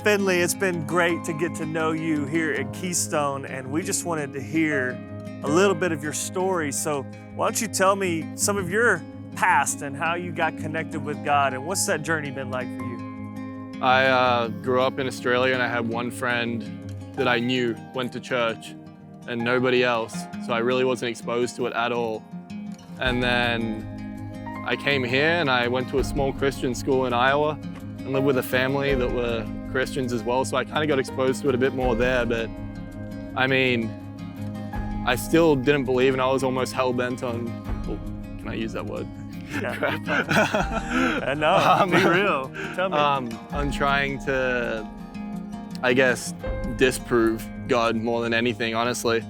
Findlay, it's been great to get to know you here at Keystone, and we just wanted to hear a little bit of your story. So why don't you tell me some of your past and how you got connected with God, and what's that journey been like for you? I grew up in Australia, and I had one friend that I knew went to church and nobody else, so I really wasn't exposed to it at all. And then I came here and I went to a small Christian school in Iowa and lived with a family that were Christians as well, so I kind of got exposed to it a bit more there. But I mean, I still didn't believe, and I was almost hell-bent on, oh, can I use that word? Yeah. No, be real. Tell me. On trying to, I guess, disprove God more than anything, honestly.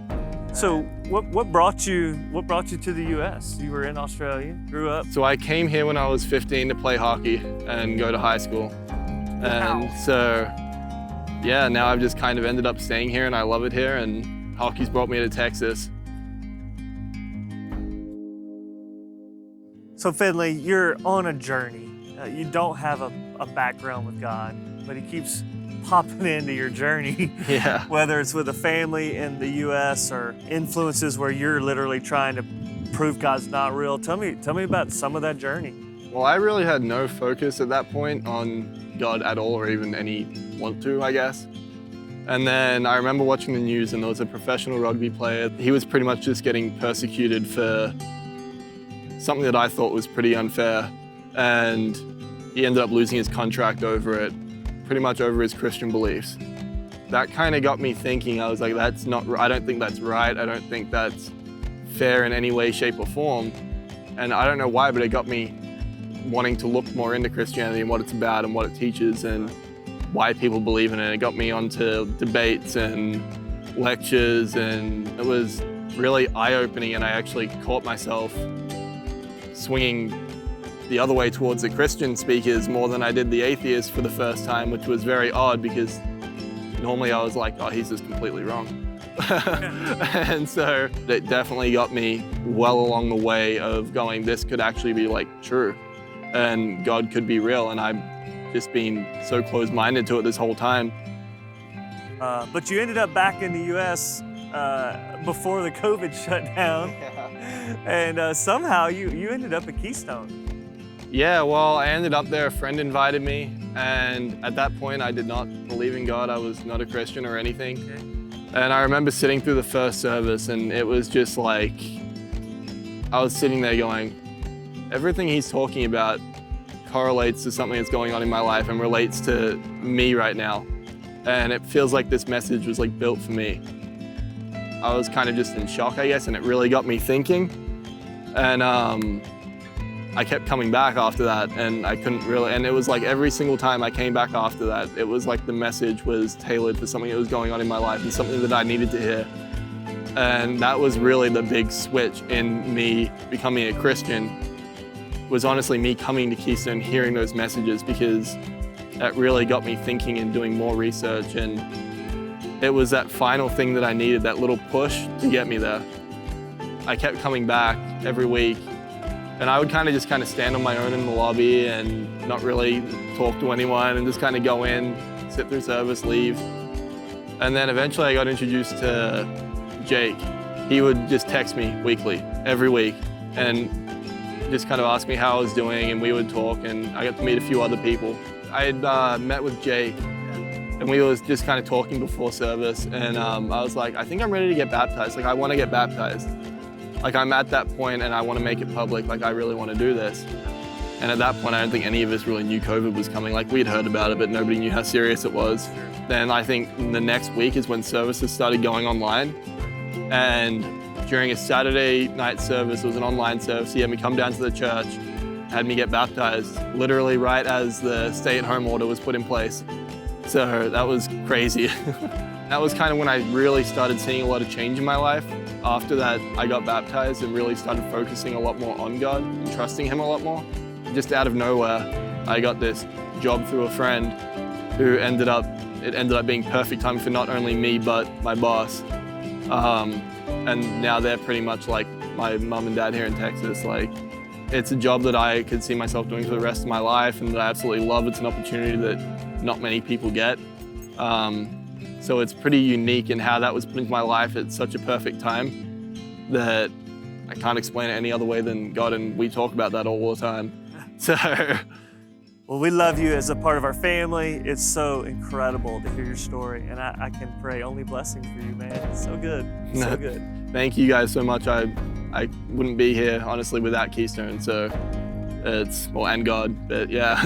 So what brought you to the U.S.? You were in Australia, grew up. So I came here when I was 15 to play hockey and go to high school. Wow. And so, yeah, now I've just kind of ended up staying here, and I love it here, and hockey's brought me to Texas. So Findlay, you're on a journey. You don't have a background with God, but He keeps popping into your journey. Yeah. Whether it's with a family in the U.S. or influences where you're literally trying to prove God's not real. Tell me about some of that journey. Well, I really had no focus at that point on God at all, or even any want to, I guess. And then I remember watching the news, and there was a professional rugby player. He was pretty much just getting persecuted for something that I thought was pretty unfair, and he ended up losing his contract over it, pretty much over his Christian beliefs. That kind of got me thinking. I was like, I don't think that's right. I don't think that's fair in any way, shape, or form. And I don't know why, but it got me wanting to look more into Christianity and what it's about and what it teaches and why people believe in it. It got me onto debates and lectures, and it was really eye-opening, and I actually caught myself swinging the other way towards the Christian speakers more than I did the atheists for the first time, which was very odd because normally I was like, oh, he's just completely wrong. And so it definitely got me well along the way of going, this could actually be like true and God could be real, and I've just been so closed-minded to it this whole time. But you ended up back in the U.S. Before the COVID shutdown. And somehow you ended up at Keystone. Yeah, well, I ended up there. A friend invited me, and at that point, I did not believe in God. I was not a Christian or anything. Okay. And I remember sitting through the first service, and it was just like, I was sitting there going, everything he's talking about correlates to something that's going on in my life and relates to me right now. And it feels like this message was like built for me. I was kind of just in shock, I guess, and it really got me thinking. And I kept coming back after that, and I couldn't really, and it was like every single time I came back after that, it was like the message was tailored for something that was going on in my life and something that I needed to hear. And that was really the big switch in me becoming a Christian, was honestly me coming to Keystone, hearing those messages, because that really got me thinking and doing more research. And it was that final thing that I needed, that little push to get me there. I kept coming back every week, and I would kind of stand on my own in the lobby and not really talk to anyone and just kind of go in, sit through service, leave. And then eventually I got introduced to Jake. He would just text me weekly, every week, and just kind of ask me how I was doing, and we would talk, and I got to meet a few other people. I had met with Jake, and we was just kind of talking before service, and I was like, I think I'm ready to get baptized. Like, I want to get baptized. Like, I'm at that point and I want to make it public. Like, I really want to do this. And at that point, I don't think any of us really knew COVID was coming. Like, we'd heard about it, but nobody knew how serious it was. Then I think the next week is when services started going online. And during a Saturday night service, it was an online service. He had me come down to the church, had me get baptized, literally right as the stay-at-home order was put in place. So that was crazy. That was kind of when I really started seeing a lot of change in my life. After that, I got baptized and really started focusing a lot more on God and trusting Him a lot more. Just out of nowhere, I got this job through a friend who it ended up being perfect time for not only me, but my boss. And now they're pretty much like my mom and dad here in Texas. Like, it's a job that I could see myself doing for the rest of my life and that I absolutely love. It's an opportunity that not many people get. So it's pretty unique in how that was put into my life at such a perfect time that I can't explain it any other way than God, and we talk about that all the time. So. Well, we love you as a part of our family. It's so incredible to hear your story, and I can pray only blessings for you, man. It's so good, so good. Thank you guys so much. I wouldn't be here, honestly, without Keystone, so and God, but yeah.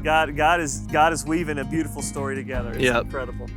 Yeah, God is weaving a beautiful story together. It's incredible.